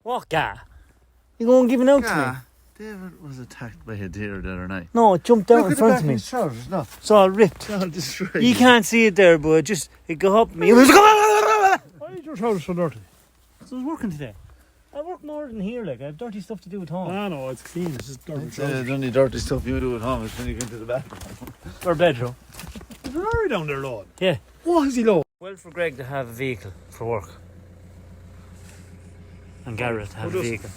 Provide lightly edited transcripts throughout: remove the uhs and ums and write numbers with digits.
What guy? You going giving out to me? David was attacked by a deer the other night. No, it jumped out in front of me. His trousers, look. It's all ripped. It's all destroyed. You can't see it there, but it go up me. It was Why are your trousers so dirty? I was working today. I work more than here, like I have dirty stuff to do at home. Ah, no, it's clean. It's just dirty It's trousers. the only dirty stuff you do at home is when you go into the bathroom. Or bedroom. There's a lorry down there, Lord. Yeah. What is he, Lord? Well, for Greg to have a vehicle for work. And Garrett to have a vehicle.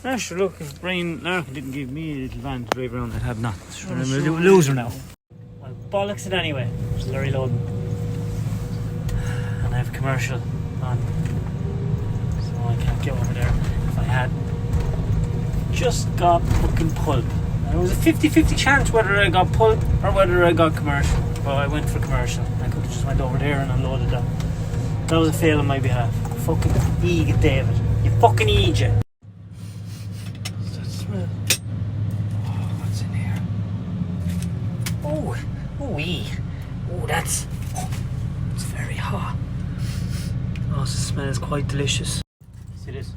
Ah, sure, look, if Brian Larkin didn't give me a little van to drive around, I'd have nothing. Sure, I'm a loser now. Well, bollocks it anyway. There's Larry Loden. And I have a commercial on. So I can't get over there if I had just got fucking pulp. And it was a 50-50 chance whether I got pulp or whether I got commercial. But I went for commercial. I could have just went over there and unloaded that. That was a fail on my behalf. Fucking eat David. You fucking eat you. What's that smell? Oh, what's in here? Oh, that's it's very hot. Oh, it smells quite delicious. See this?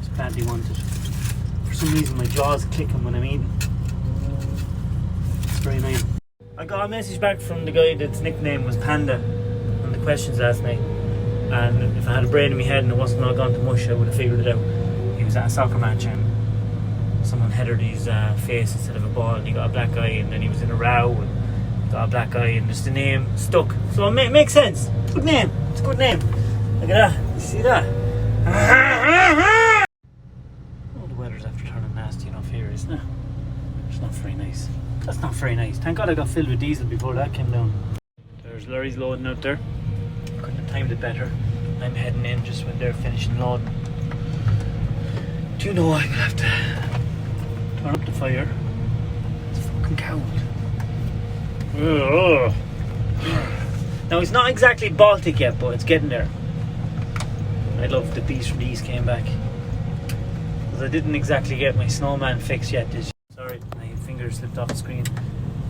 It's badly wanted. For some reason my jaw's clicking when I'm eating. It's very nice. I got a message back from the guy that's nickname was Panda on the questions last night. And if I had a brain in my head and it wasn't all gone to mush, I would have figured it out. He was at a soccer match and someone headed his face instead of a ball and he got a black eye, and then he was in a row and got a black eye and just the name stuck. So it makes sense. Good name. It's a good name. Look at that. You see that? Oh, the weather's after turning nasty enough here, isn't it? It's not very nice. That's not very nice. Thank God I got filled with diesel before that came down. There's Larry's loading out there. Couldn't have timed it better. I'm heading in just when they're finishing loading. Do you know I'm gonna have to turn up the fire? It's fucking cold. Ugh. Now it's not exactly Baltic yet, but it's getting there. I love the beast from the east came back. Because I didn't exactly get my snowman fix yet this year. Sorry, my finger slipped off the screen.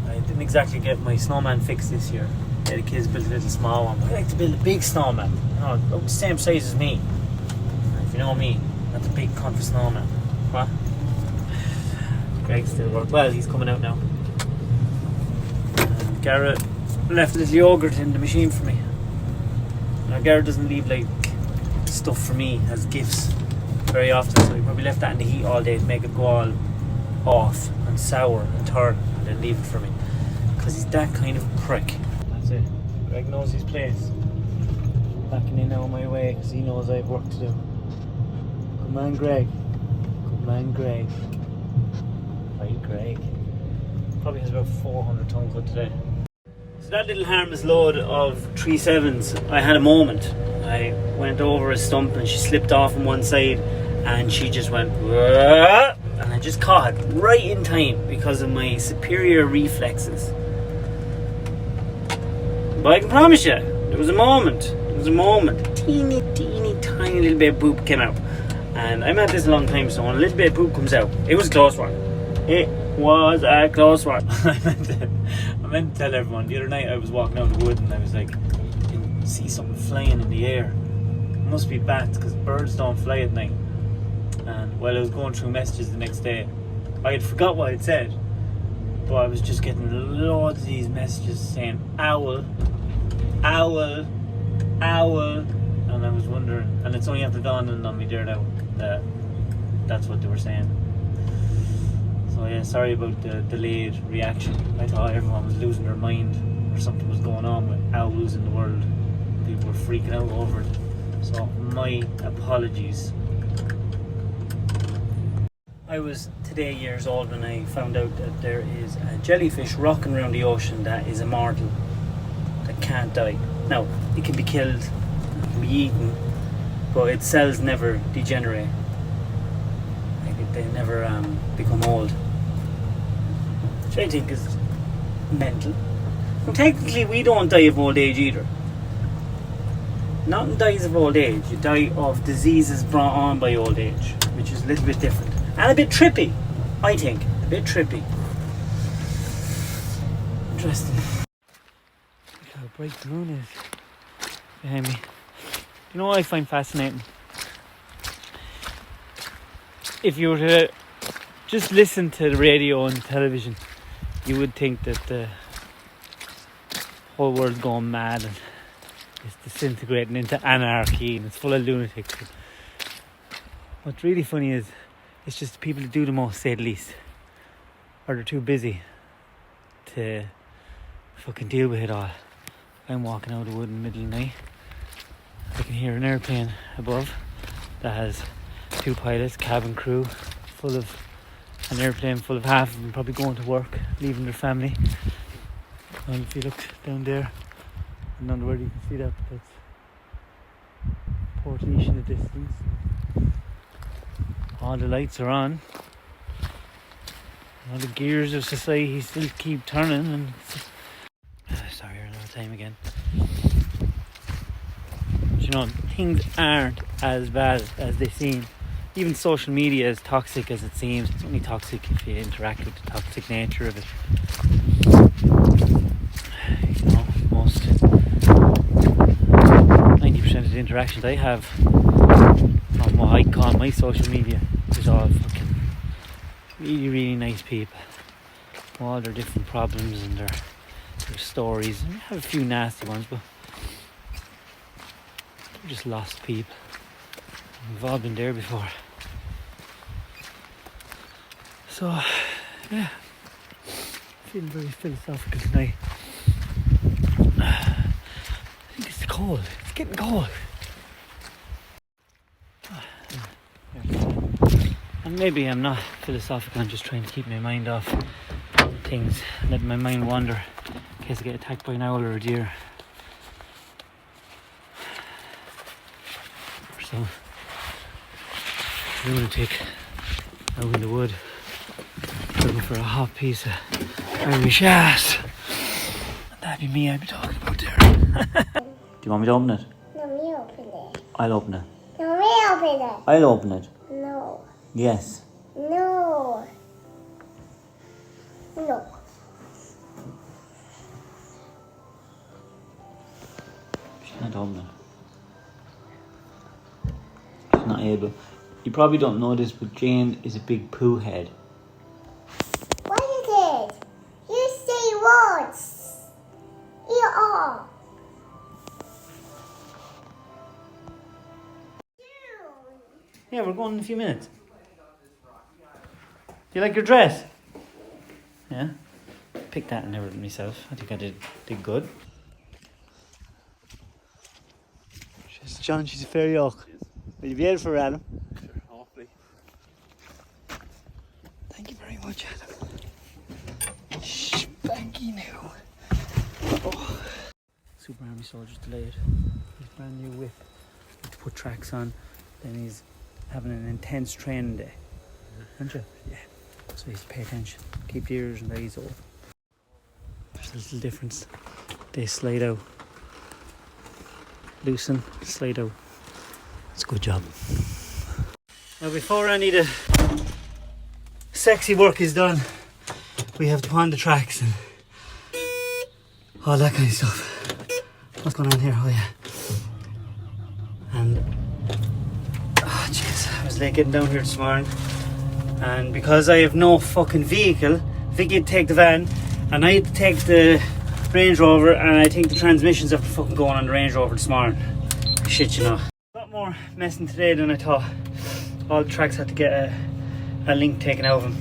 I didn't exactly get my snowman fix this year. Yeah, the kids built a little small one. I like to build a big snowman. Oh, about the same size as me. If you know me, that's a big cunt for snowman. What? Greg still works. Well, he's coming out now. Garrett left a little yogurt in the machine for me. Now, Garrett doesn't leave like stuff for me as gifts very often, so he probably left that in the heat all day to make it go all off and sour and turn and then leave it for me. Because he's that kind of prick. That's it. Greg knows his place. Backing in out of my way because he knows I have work to do. Good man, Greg. Good man, Greg. Right, Greg. Probably has about 400 tonne cut today. So that little harmless load of 3.7s, I had a moment. I went over a stump and she slipped off on one side and she just went Whoa! And I just caught it right in time because of my superior reflexes. But I can promise you, there was a moment. A teeny tiny little bit of poop came out. And I'm at this a long time, so when a little bit of poop comes out, it was a close one. It was a close one. I meant to tell everyone, the other night I was walking out of the wood and I was like, you see something flying in the air. It must be bats because birds don't fly at night. And while I was going through messages the next day, I had forgot what I'd said, but I was just getting loads of these messages saying owl, owl, owl, and I was wondering, and it's only after dawning on me there now that that's what they were saying. So yeah, sorry about the delayed reaction. I thought everyone was losing their mind or something was going on with owls in the world. People were freaking out over it. So my apologies. I was today years old when I found out that there is a jellyfish rocking around the ocean that is immortal, that can't die. Now, it can be killed, it can be eaten, but its cells never degenerate. They never become old. Which I think is mental. And technically we don't die of old age either. Nothing dies of old age. You die of diseases brought on by old age, which is a little bit different. And a bit trippy, I think. A bit trippy. Interesting. Look how bright the moon is behind me. You know what I find fascinating? if you were to just listen to the radio and television, you would think that the whole world's going mad and it's disintegrating into anarchy and it's full of lunatics. What's really funny is it's just the people who do the most say the least, or they're too busy to fucking deal with it all. I'm walking out of the wood in the middle of the night. I can hear an airplane above that has 2 pilots, cabin crew, full of an airplane full of half of them probably going to work, leaving their family. And if you look down there and on the road, you can see that that's Portish in the distance. All the lights are on. All the gears of society still keep turning. And sorry, another time again. But you know, things aren't as bad as they seem. Even social media, as toxic as it seems, it's only toxic if you interact with the toxic nature of it. You know, most 90% of the interactions I have on what I call my social media is all fucking really, really nice people. All their different problems and their stories. And I have a few nasty ones, but they're just lost people. We've all been there before. So, yeah, feeling very philosophical tonight. I think it's cold. It's getting cold. And maybe I'm not philosophical. I'm just trying to keep my mind off things, letting my mind wander in case I get attacked by an owl or a deer. So, lunatic out in the wood looking for a hot piece of Irish ass. That'd be me I'd be talking about there. Do you want me to open it? No, me open it. I'll open it. No, me open it. I'll open it. No. Yes. No. No. She can't open it. She's not able. You probably don't know this, but Jane is a big poo head. What is it? You say words. You are. Yeah, we're going in a few minutes. Do you like your dress? Yeah? Picked that and everything myself. I think I did good. John, she's a fair yoke. Will you be able for Adam? Sure, hopefully. Thank you very much, Adam. Spanky new. Oh. Super Army Soldier's delayed. His brand new whip. To put tracks on. Then he's having an intense training day. Aren't you? Yeah. So he's to pay attention. Keep the ears and the eyes open. There's a little difference. They slide out. Loosen, slide out. It's a good job. Now before any of the sexy work is done, we have to pound the tracks and all that kind of stuff. What's going on here? Oh yeah. And oh jeez, I was late getting down here this morning, and because I have no fucking vehicle, Vicky had to take the van and I had to take the Range Rover, and I think the transmissions after fucking going on the Range Rover this morning. Shit, you know. A lot more messing today than I thought. All the tracks had to get a link taken out of them.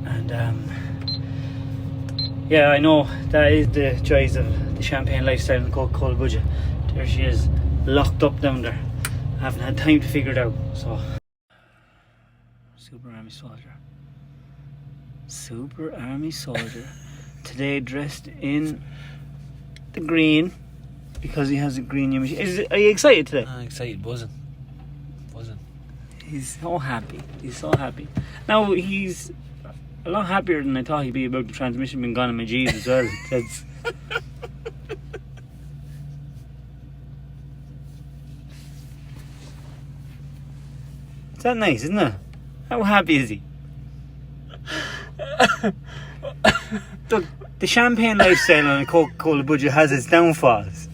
And yeah, I know that is the joys of the champagne lifestyle and the Coca-Cola budget. There she is, locked up down there. I haven't had time to figure it out, so. Super Army Soldier. Super Army Soldier. Today dressed in the green because he has a green image. Are you excited today? I'm excited, buzzing. He's so happy. He's so happy. Now he's a lot happier than I thought he'd be about the transmission being gone in my G's as well. That's Is that nice, isn't it? How happy is he? The champagne lifestyle on a Coca-Cola budget has its downfalls.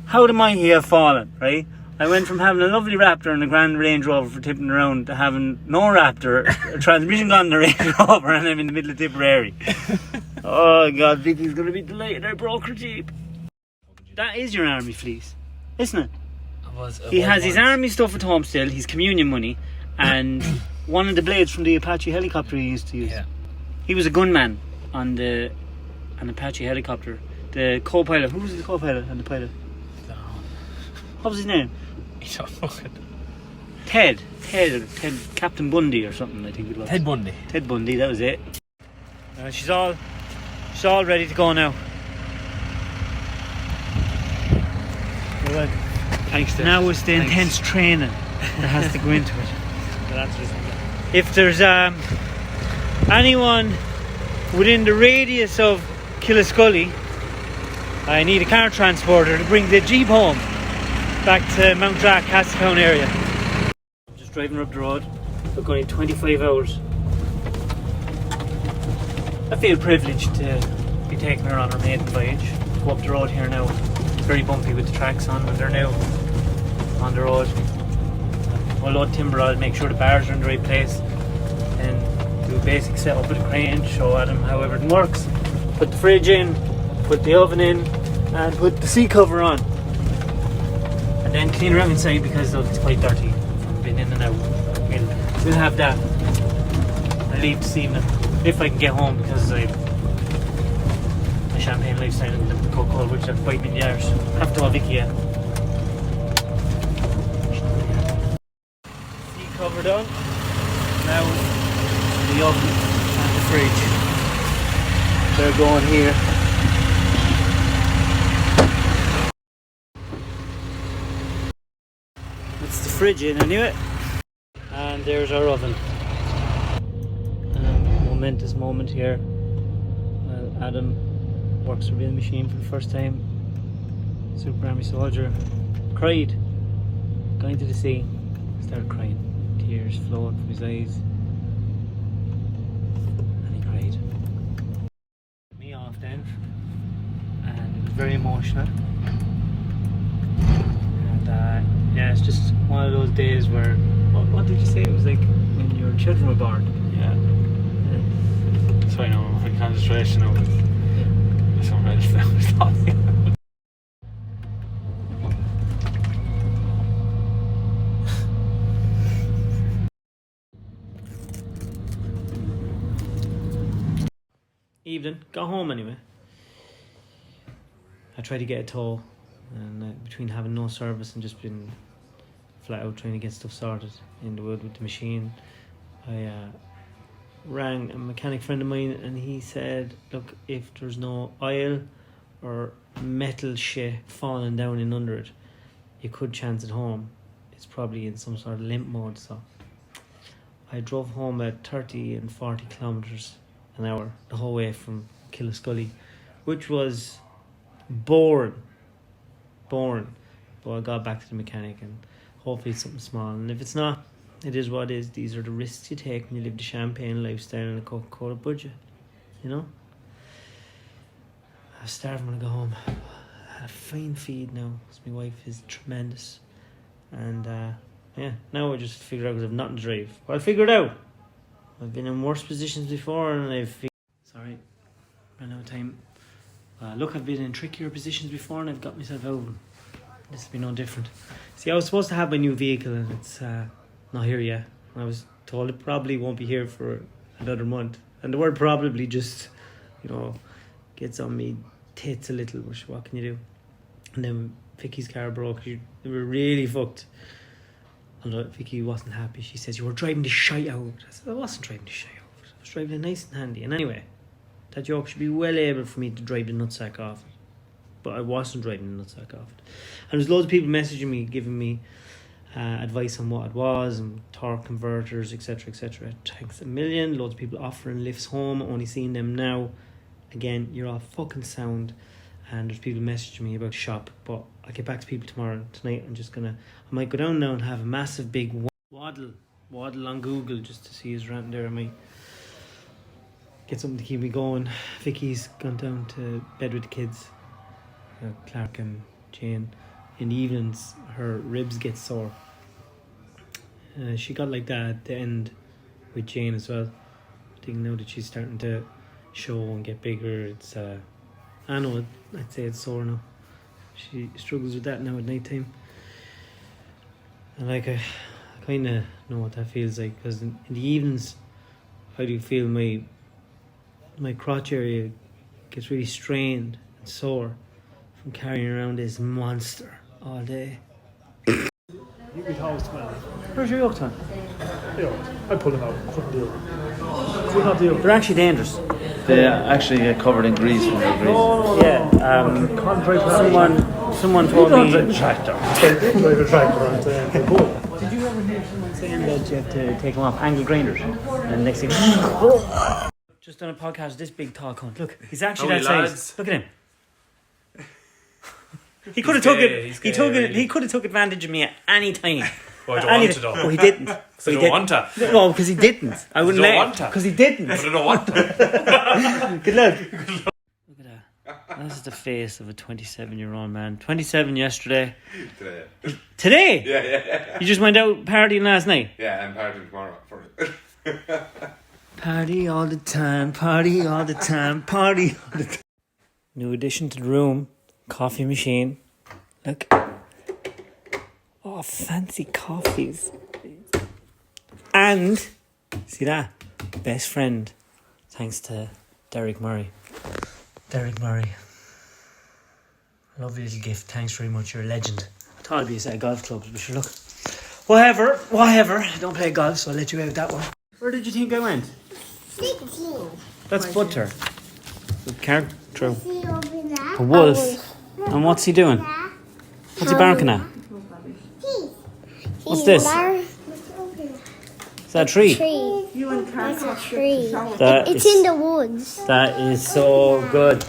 How do I have fallen, right? I went from having a lovely Raptor and a Grand Range Rover for tipping around to having no Raptor, a transmission gone in the Range Rover, and I'm in the middle of Tipperary. Oh God, Vicky's gonna be delighted I broke her Jeep. That is your army fleece, isn't it? He has his army stuff at home still, his communion money, and one of the blades from the Apache helicopter he used to use. Yeah. He was a gunman on an Apache helicopter. The co-pilot, who was the co-pilot and the pilot? What was his name? Ted, Captain Bundy or something, I think it was. Ted Bundy. Ted Bundy, that was it. She's all ready to go now. Good. Thanks, Dave. Now it's the intense training that has to go into it. If there's anyone within the radius of Killascully, I need a car transporter to bring the Jeep home back to Mount Drac, Castletown area. I'm just driving her up the road. We're going 25 hours. I feel privileged to be taking her on her maiden voyage. Go up the road here now. It's very bumpy with the tracks on when they're new on the road. I'll load timber, I'll make sure the bars are in the right place and do a basic setup with a crane, show Adam how everything works. Put the fridge in, put the oven in and put the seat cover on. And then clean around inside because it's quite dirty from being in and out. We'll have that. I'll leave this evening if I can get home because my champagne lifestyle and the cocoa which are biting me in the arse. Have to have Vicky yet. Seat cover done. Now the oven and the fridge. They're going here. It's the fridge in anyway. And there's our oven. Momentous moment here. Adam works for the machine for the first time. Super Army soldier. Cried. Going to the sea. Started crying. Tears flowed from his eyes. And he cried. Me off then. And it was very emotional. And yeah, it's just one of those days where, what did you say? It was like when your children were born. Yeah. So I know, for concentration of it. Some red flowers talking. Evening, got home anyway. I tried to get a tow, and between having no service and just been flat out trying to get stuff sorted in the wood with the machine, I rang a mechanic friend of mine and he said, look, if there's no oil or metal shit falling down in under it, you could chance it home. It's probably in some sort of limp mode. So I drove home at 30 and 40 kilometers an hour the whole way from Killascully, which was boring. But I got back to the mechanic and hopefully it's something small, and if it's not, it is what it is. These are the risks you take when you live the champagne lifestyle and a Coca-Cola budget, you know. I was starving when I got home. I had a fine feed now because my wife is tremendous, and yeah, now I just figured out because I've nothing to drive. But I figured out. I've been in worse positions before, and sorry, ran out of time. Look, I've been in trickier positions before, and I've got myself out. This will be no different. See, I was supposed to have my new vehicle, and it's not here yet. I was told it probably won't be here for another month, and the word probably just, you know, gets on me tits a little. Which what can you do? And then Vicky's car broke. They were really fucked. And Vicky wasn't happy. She says, you were driving the shite out. I said, I wasn't driving the shite out. I was driving it nice and handy. And anyway, that yoke should be well able for me to drive the nutsack off it. But I wasn't driving the nutsack off it. And there's loads of people messaging me, giving me advice on what it was, and torque converters, etc, etc. Thanks a million. Loads of people offering lifts home. Only seeing them now. Again, you're all fucking sound. And there's people messaging me about the shop, but I'll get back to people tomorrow. Tonight I might go down now and have a massive big waddle on Google just to see his rant there. I might get something to keep me going. Vicky's gone down to bed with the kids, Clark and Jane. In the evenings, her ribs get sore. She got like that at the end with Jane as well. I think now that she's starting to show and get bigger, it's I know I'd say it's sore now. She struggles with that now at night time. And like I kind of know what that feels like, because in the evenings I do feel my crotch area gets really strained and sore from carrying around this monster all day. You could house man. Where's your Yorktown? Yeah, I pulled him out. Couldn't deal with it. Could not deal with it. They're actually dangerous. They actually get covered in grease when they're greasy. Yeah, someone told me. Drive a tractor. Drive a tractor onto the boat. Did you ever hear someone saying that you have to take them off angle grinders? And next thing, just done a podcast with this big tall cunt. Look, he's actually Howdy, that size. lads. Look at him. He could have took gay, it. he's He gay, took it. really. He could have took advantage of me at any time. Well, I don't Any- want to though. Well, he didn't. But he I don't did- want to. No, because he didn't. I wouldn't don't let want to. Because he didn't. But I don't want to. Good luck. Look at that. This is the face of a 27-year-old man. 27 yesterday. Today? Yeah. You just went out partying last night? Yeah, I'm partying tomorrow for it. Party all the time, party all the time, party all the time. New addition to the room. Coffee machine. Look. Oh, fancy coffees. And, see that? Best friend. Thanks to Derek Murray. Derek Murray. Lovely little gift. Thanks very much. You're a legend. I thought it'd be a set of golf clubs, but sure, look. Whatever. I don't play golf, so I'll let you out that one. Where did you think I went? 16. That's Butter. The can't throw. See over there? A wolf. And what's he doing? What's he barking at? What's this? Is that a tree? Tree. You and Kat It's a have to tree. shower. That It's is- in the woods. That is so good.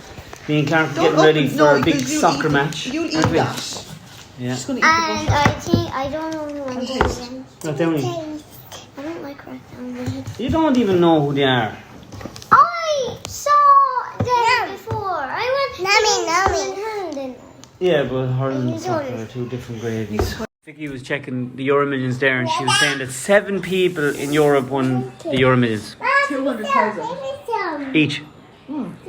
Me and Karen are getting ready for a big soccer match. You'll eat aren't we? that. Yeah. She's going to eat And I think I don't know who I'm doing. Not down here. I don't like rectangles. You don't even know who they are. I saw them before. I went Nami. Yeah, but hurling You and soccer don't. are two different gravies. Vicky was checking the Euro Millions there, and she was saying that 7 people in Europe won the Euro Millions 200,000. each.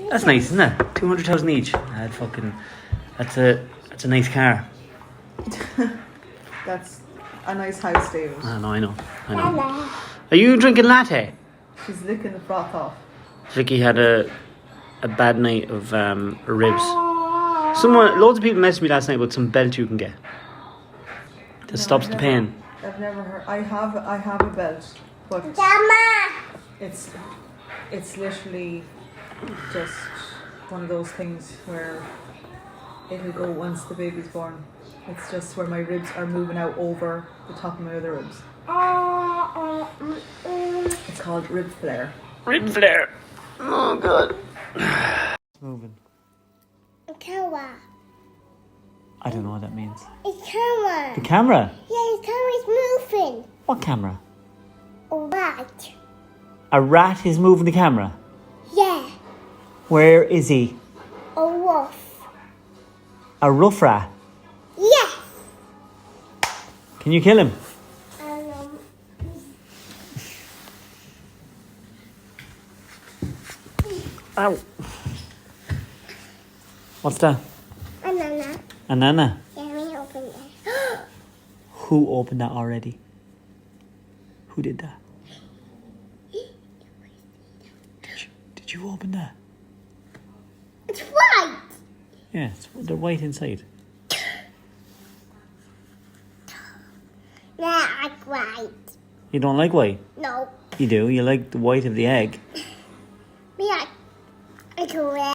That's nice, isn't it? 200,000 each. That's a nice car. That's a nice house, David. I know. Are you drinking latte? She's licking the froth off. Vicky had a bad night of ribs. Loads of people messaged me last night about some belt you can get that stops the pain. I've never heard. I have a belt, but Mama. it's literally just one of those things where it'll go once the baby's born. It's just where my ribs are moving out over the top of my other ribs. It's called rib flare. Rib flare. Oh god. Moving. Camera. I don't know what that means. It's camera. The camera? Yeah, the camera's moving. What camera? Alright. A rat is moving the camera. Yeah. Where is he? A wolf. A rough rat. Yes. Can you kill him? Ow. What's that? Banana. A nana. Yeah, we open it. Who opened that already? Who did that? Did you open that? It's white. Yeah, they're white inside. Nah, I like white. You don't like white? No. You do. You like the white of the egg. Me, I like red.